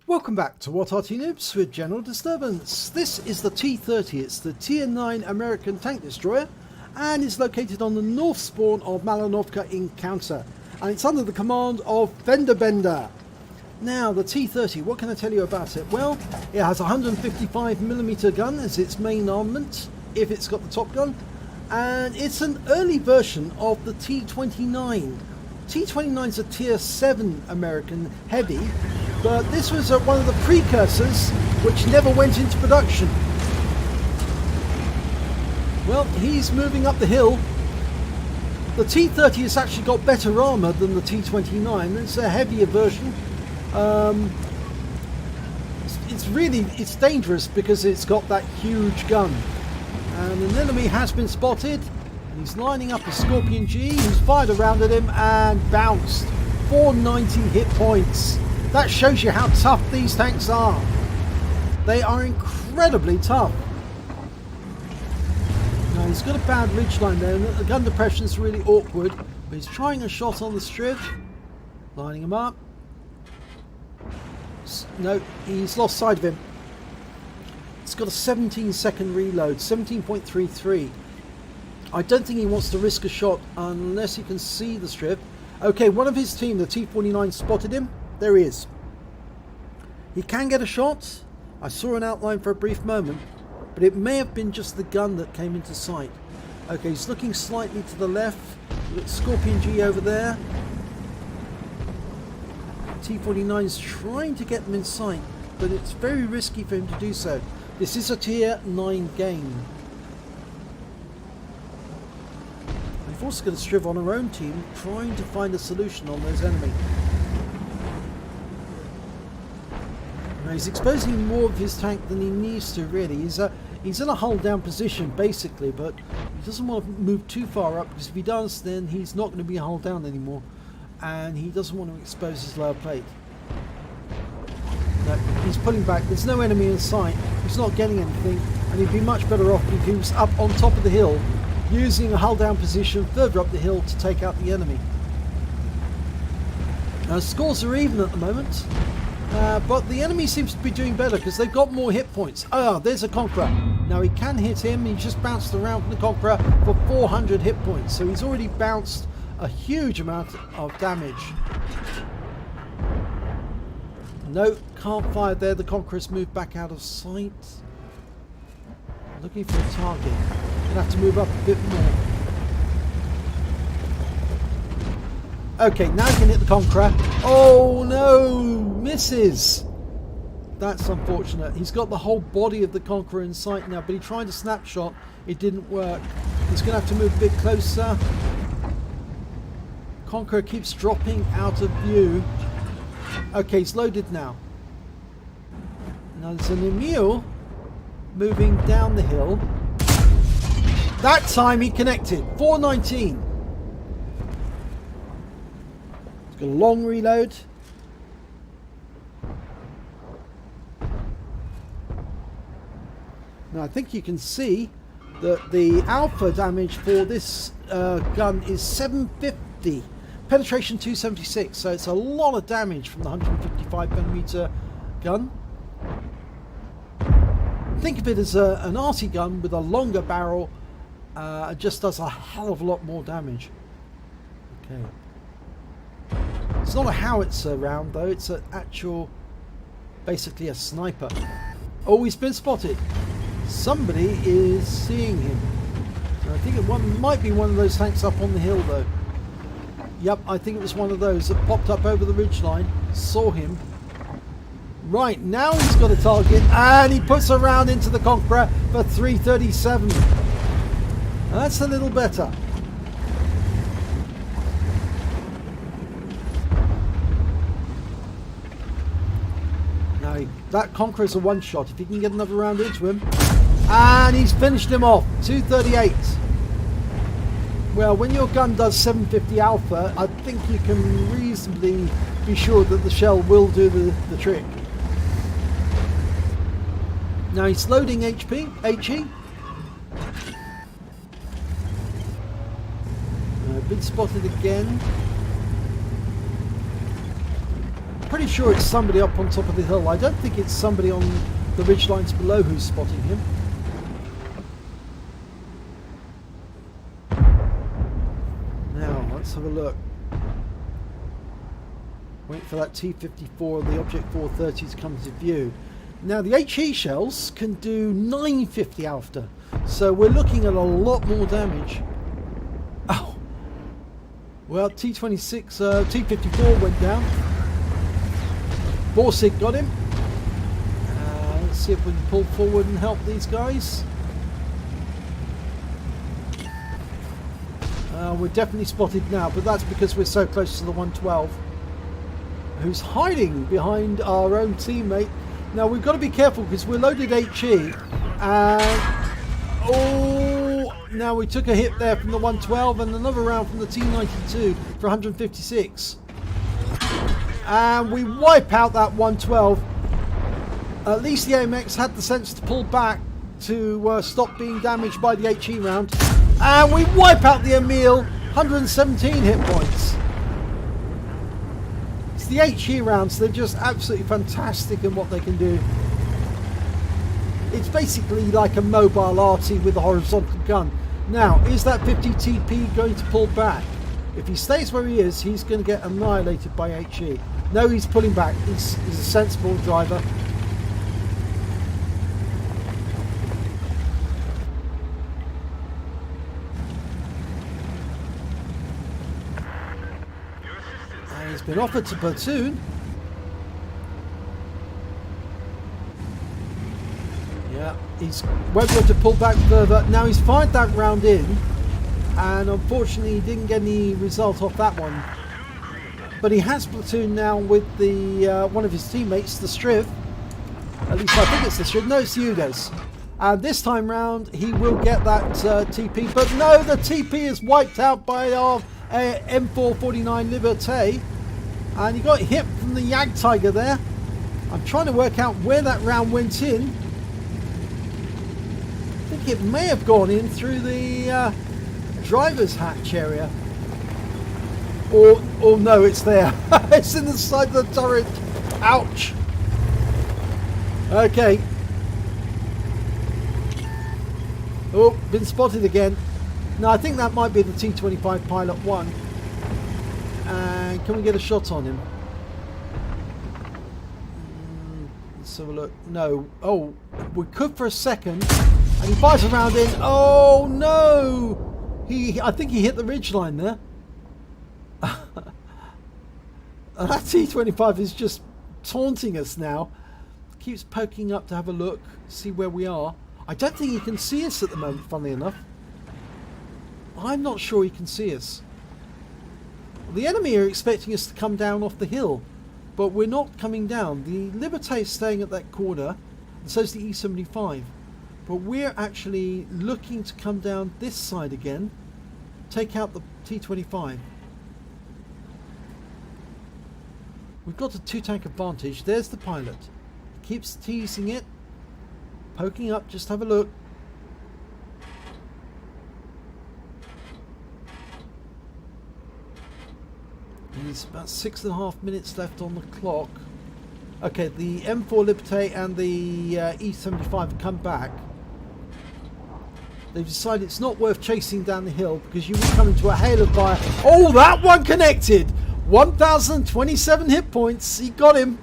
Welcome back to What Arty Noobs with General Disturbance. This is the T30, it's the Tier 9 American tank destroyer and it's located on the north spawn of Malinovka in Counter, and it's under the command of FendaBenda. Now the T30, what can I tell you about it? Well, it has a 155mm gun as its main armament, if it's got the top gun, and it's an early version of the T29. T29 is a Tier 7 American heavy, but this was one of the precursors which never went into production. Well, he's moving up the hill. The T30 has actually got better armour than the T29. It's a heavier version. It's dangerous because it's got that huge gun. And an enemy has been spotted. He's lining up a Scorpion G who's fired around at him and bounced. 490 hit points. That shows you how tough these tanks are. They are incredibly tough. Now he's got a bad ridgeline there, and the gun depression is really awkward. But he's trying a shot on the strip, lining him up. No, he's lost sight of him. It's got a 17-second reload, 17.33. I don't think he wants to risk a shot unless he can see the strip. Okay, one of his team, the T49, spotted him. There he is. He can get a shot. I saw an outline for a brief moment, but it may have been just the gun that came into sight. Okay, he's looking slightly to the left. We've got Scorpion G over there. T49 is trying to get him in sight, but it's very risky for him to do so. This is a Tier 9 game. We've also got a Striv on our own team trying to find a solution on those enemies. Now he's exposing more of his tank than he needs to, really. He's in a hold down position basically, but he doesn't want to move too far up, because if he does then he's not going to be hold down anymore, and he doesn't want to expose his lower plate. No, he's pulling back. There's no enemy in sight. He's not getting anything, and he'd be much better off if he was up on top of the hill using a hull down position further up the hill to take out the enemy. Now scores are even at the moment, but the enemy seems to be doing better because they've got more hit points. Ah, there's a Conqueror. Now he can hit him. He just bounced around from the Conqueror for 400 hit points, so he's already bounced a huge amount of damage. No, can't fire there. The Conqueror's moved back out of sight. Looking for a target. Gonna have to move up a bit more. Okay, now he can hit the Conqueror. Oh no, misses. That's unfortunate. He's got the whole body of the Conqueror in sight now, but he tried a snapshot. It didn't work. He's gonna have to move a bit closer. Conqueror keeps dropping out of view. Okay, he's loaded now. Now there's an Emil moving down the hill. That time he connected. 419. He's got a long reload. Now I think you can see that the alpha damage for this gun is 750. Penetration 276, so it's a lot of damage from the 155mm gun. Think of it as an Arty gun with a longer barrel. It just does a hell of a lot more damage. Okay. It's not a howitzer round though, it's an actual, basically a sniper. Oh, he's been spotted. Somebody is seeing him. I think it might be one of those tanks up on the hill though. Yep, I think it was one of those that popped up over the ridgeline, saw him. Right, now he's got a target, and he puts a round into the Conqueror for 337. That's a little better. Now, that Conqueror's a one-shot. If he can get another round into him. And he's finished him off. 238. Well, when your gun does 750 alpha, I think you can reasonably be sure that the shell will do the trick. Now he's loading HE. Been spotted again. pretty sure it's somebody up on top of the hill. I don't think it's somebody on the ridge lines below who's spotting him. Now, let's have a look. Wait for that T54 and the Object 430 to come into view. Now, the HE shells can do 950 after, so we're looking at a lot more damage. Oh, well, T54 went down. Borsig got him. Let's see if we can pull forward and help these guys. We're definitely spotted now, but that's because we're so close to the 112, who's hiding behind our own teammate. Now we've got to be careful because we're loaded HE, and oh, now we took a hit there from the 112 and another round from the T92 for 156, and we wipe out that 112. At least the AMX had the sense to pull back to stop being damaged by the HE round, and we wipe out the Emil. 117 hit points. It's the HE rounds, they're just absolutely fantastic in what they can do. It's basically like a mobile Arty with a horizontal gun. Now, is that 50 TP going to pull back? If he stays where he is, he's going to get annihilated by HE. No, he's pulling back. He's a sensible driver. He's been offered to platoon. Yeah, he's won't be able to pull back further. Now he's fired that round in, and unfortunately he didn't get any result off that one. But he has platoon now with the one of his teammates, the Striv. At least I think it's the Striv. No, it's Udes. And this time round he will get that TP. But no, the TP is wiped out by our M449 Liberté. And he got hit from the Yag Tiger there. I'm trying to work out where that round went in. I think it may have gone in through the driver's hatch area. Or no, it's there. It's in the side of the turret. Ouch. Okay. Oh, been spotted again. No, I think that might be the T25 Pilot 1. And can we get a shot on him? Let's have a look. No. Oh, we could for a second. And he fires a round in. Oh no! I think he hit the ridgeline there. That T25 is just taunting us now. Keeps poking up to have a look, see where we are. I don't think he can see us at the moment, funnily enough. I'm not sure he can see us. The enemy are expecting us to come down off the hill, but we're not coming down. The Liberté is staying at that corner, and so is the E75. But we're actually looking to come down this side again, take out the T25. We've got a two-tank advantage. There's the pilot. He keeps teasing it, poking up, just have a look. There's about 6.5 minutes left on the clock. Okay, the M4 Liberté and the E75 have come back. They've decided it's not worth chasing down the hill because you will come into a hail of fire. Oh, that one connected! 1,027 hit points. He got him.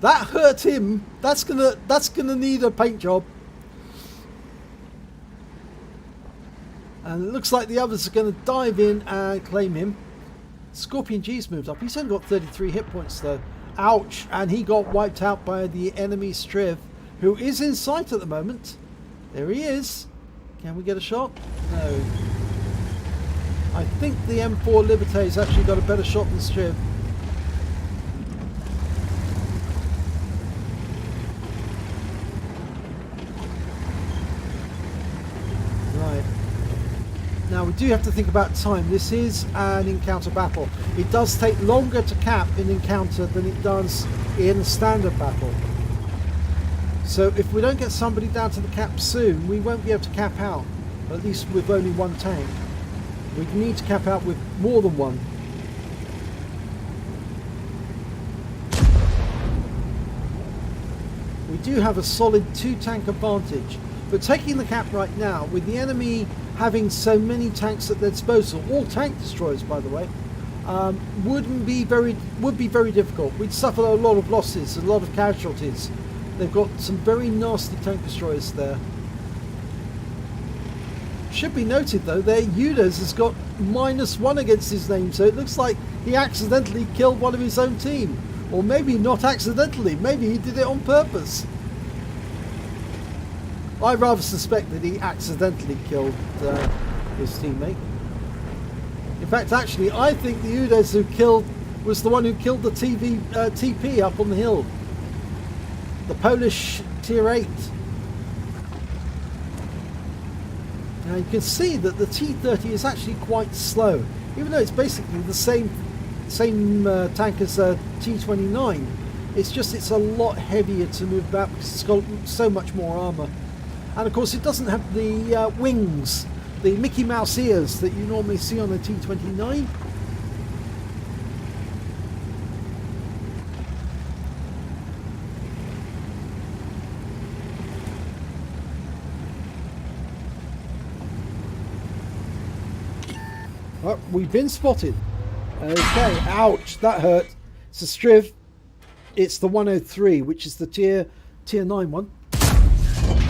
That hurt him. That's gonna need a paint job. And it looks like the others are going to dive in and claim him. Scorpion G's moved up. He's only got 33 hit points though. Ouch. And he got wiped out by the enemy Striv, who is in sight at the moment. There he is. Can we get a shot? No. I think the M4 Liberté has actually got a better shot than Striv. Right. Now we do have to think about time. This is an encounter battle. It does take longer to cap an encounter than it does in a standard battle. So if we don't get somebody down to the cap soon, we won't be able to cap out, at least with only one tank. We need to cap out with more than one. we do have a solid 2-tank advantage. But taking the cap right now, with the enemy having so many tanks at their disposal, all tank destroyers by the way, would be very difficult. We'd suffer a lot of losses, a lot of casualties. They've got some very nasty tank destroyers there. Should be noted though, their UDES has got -1 against his name, so it looks like he accidentally killed one of his own team. Or maybe not accidentally, maybe he did it on purpose. I rather suspect that he accidentally killed his teammate. In fact, actually, I think the UDES was the one who killed the TP up on the hill. The Polish tier 8. Now you can see that the T30 is actually quite slow, even though it's basically the same tank as a T29. It's a lot heavier to move about because it's got so much more armour. And of course it doesn't have the wings, the Mickey Mouse ears that you normally see on a T29. Oh, we've been spotted. Okay, ouch, that hurt. It's a Striv. It's the 103, which is the tier 9 one.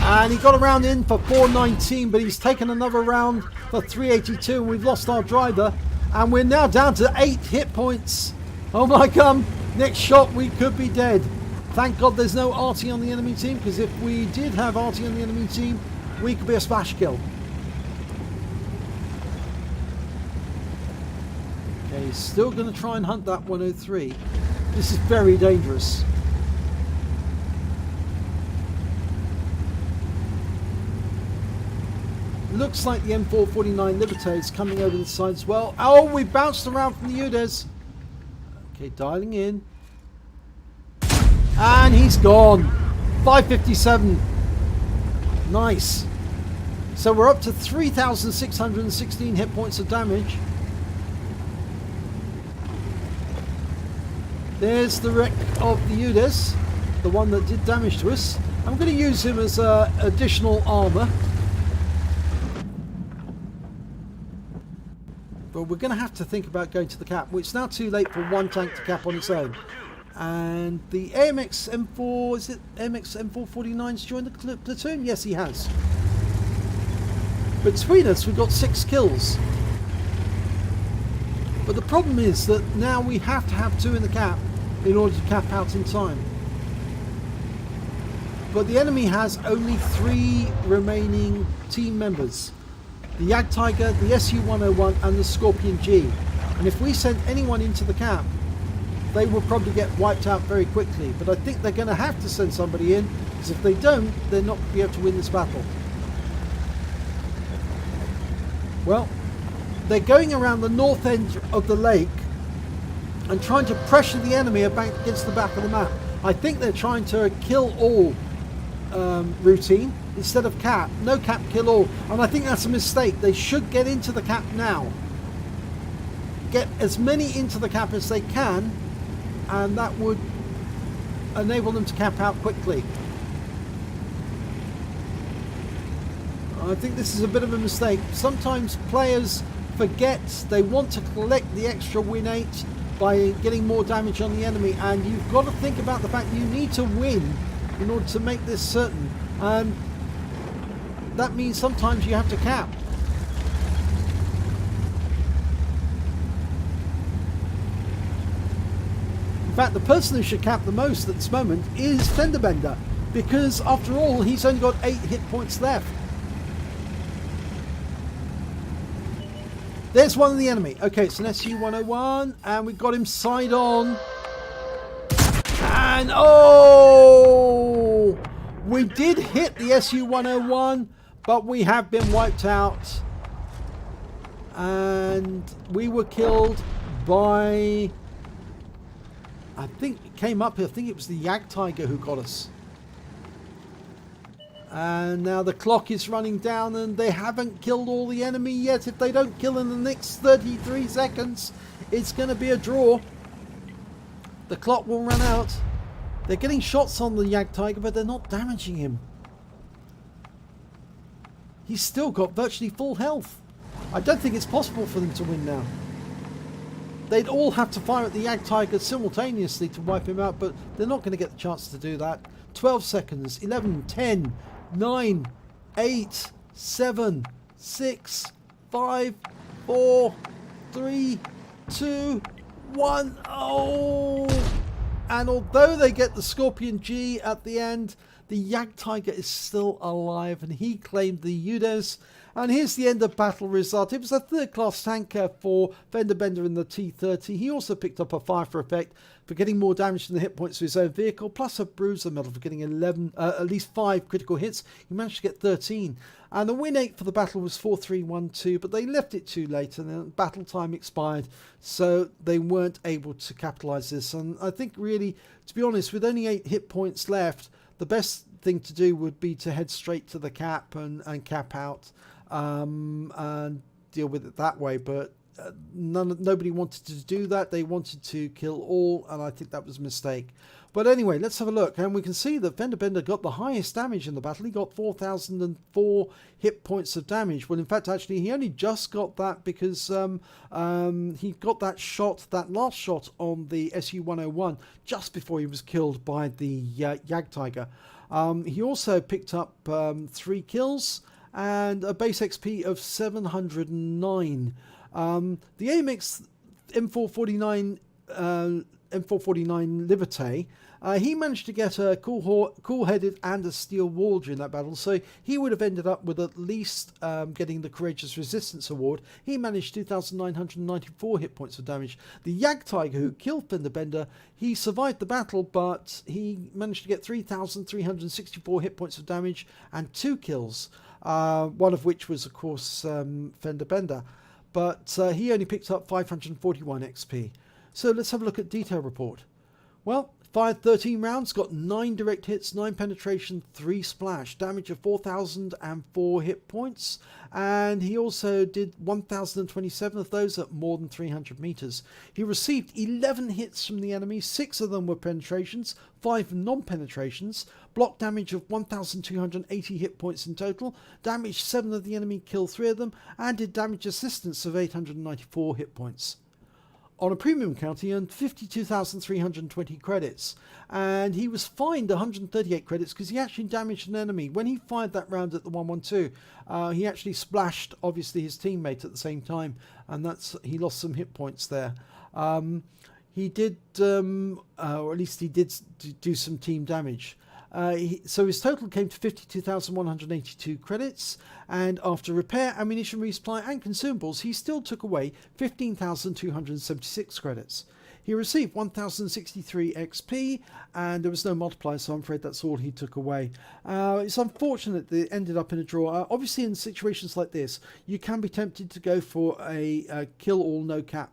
And he got a round in for 419, but he's taken another round for 382, and we've lost our driver. And we're now down to 8 hit points. Oh my god, next shot we could be dead. Thank god there's no Arty on the enemy team, because if we did have Arty on the enemy team, we could be a smash kill. Okay, he's still going to try and hunt that 103. This is very dangerous. Looks like the M449 Liberté is coming over the side as well. Oh, we bounced around from the UDES. Okay, dialing in. And he's gone. 557. Nice. So we're up to 3,616 hit points of damage. There's the wreck of the UDES, the one that did damage to us. I'm going to use him as additional armour. But we're going to have to think about going to the cap. Well, it's now too late for one tank to cap on its own. And the AMX M4, is it AMX M449's joined the platoon? Yes, he has. Between us, we've got 6 kills. But the problem is that now we have to have 2 in the cap in order to cap out in time. But the enemy has only 3 remaining team members. The Jagdtiger, the SU-101 and the Scorpion G. And if we send anyone into the cap, they will probably get wiped out very quickly. But I think they're going to have to send somebody in, because if they don't, they're not going to be able to win this battle. Well, they're going around the north end of the lake and trying to pressure the enemy against the back of the map. I think they're trying to kill all routine instead of cap. No cap, kill all. And I think that's a mistake. They should get into the cap now. Get as many into the cap as they can, and that would enable them to cap out quickly. I think this is a bit of a mistake. Sometimes players forget they want to collect the extra win 8 by getting more damage on the enemy, and you've got to think about the fact you need to win in order to make this certain, and that means sometimes you have to cap. In fact, the person who should cap the most at this moment is FendaBenda, because after all he's only got 8 hit points left. There's one of the enemy. Okay, it's an SU-101, and we've got him side on. And oh! We did hit the SU-101, but we have been wiped out. And we were killed by... I think it came up, I think it was the Jagdtiger who got us. And now the clock is running down, and they haven't killed all the enemy yet. If they don't kill in the next 33 seconds, it's going to be a draw. The clock will run out. They're getting shots on the Jagdtiger, but they're not damaging him. He's still got virtually full health. I don't think it's possible for them to win now. They'd all have to fire at the Jagdtiger simultaneously to wipe him out, but they're not going to get the chance to do that. 12 seconds, 11, 10, 9, 8, 7, 6, 5, 4, 3, 2, 1. Oh! And although they get the Scorpion G at the end, the Jagdtiger is still alive, and he claimed the UDES. And here's the end of battle result. It was a third-class tanker for FendaBenda in the T30. He also picked up a fire for effect for getting more damage than the hit points of his own vehicle, plus a bruiser medal for getting at least 5 critical hits. He managed to get 13. And the win 8 for the battle was 4-3-1-2, but they left it too late and then battle time expired, so they weren't able to capitalise this. And I think really, to be honest, with only 8 hit points left, the best thing to do would be to head straight to the cap and cap out and deal with it that way. But nobody wanted to do that. They wanted to kill all, and I think that was a mistake. But anyway, let's have a look, and we can see that FendaBenda got the highest damage in the battle. He got 4,004 hit points of damage. Well, in fact, actually, he only just got that because he got that shot, that last shot on the Su-101 just before he was killed by the Jagdtiger. He also picked up 3 kills and a base XP of 709. The AMX M449 Liberté, he managed to get a cool-headed and a steel wall during that battle, so he would have ended up with at least getting the Courageous Resistance Award. He managed 2,994 hit points of damage. The Jagdtiger, who killed FendaBenda, he survived the battle, but he managed to get 3,364 hit points of damage and 2 kills, one of which was, of course, FendaBenda. But he only picked up 541 XP. So let's have a look at detail report. Well, fired 13 rounds, got 9 direct hits, 9 penetration, 3 splash, damage of 4,004 hit points, and he also did 1,027 of those at more than 300 meters. He received 11 hits from the enemy, 6 of them were penetrations, 5 non-penetrations, block damage of 1,280 hit points in total, damaged 7 of the enemy, killed 3 of them, and did damage assistance of 894 hit points. On a premium count, he earned 52,320 credits, and he was fined 138 credits because he actually damaged an enemy. When he fired that round at the 112, he actually splashed, obviously, his teammate at the same time, and he lost some hit points there. He did, or at least he did do some team damage. So his total came to 52,182 credits, and after repair, ammunition resupply and consumables, he still took away 15,276 credits. He received 1,063 XP, and there was no multiplier, so I'm afraid that's all he took away. It's unfortunate that it ended up in a draw. Obviously, in situations like this, you can be tempted to go for a kill all, no cap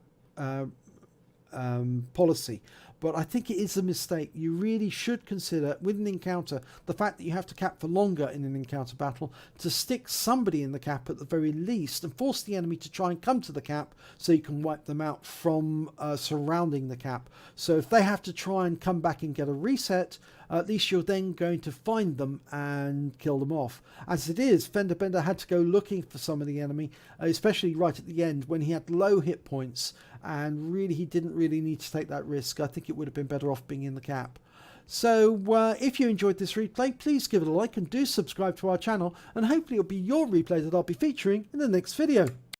policy. But I think it is a mistake. You really should consider, with an encounter, the fact that you have to cap for longer in an encounter battle, to stick somebody in the cap at the very least and force the enemy to try and come to the cap so you can wipe them out from surrounding the cap. So if they have to try and come back and get a reset, at least you're then going to find them and kill them off. As it is, FendaBenda had to go looking for some of the enemy, especially right at the end when he had low hit points, and really he didn't really need to take that risk. I think it would have been better off being in the cap. So if you enjoyed this replay, please give it a like and do subscribe to our channel, and hopefully it'll be your replay that I'll be featuring in the next video.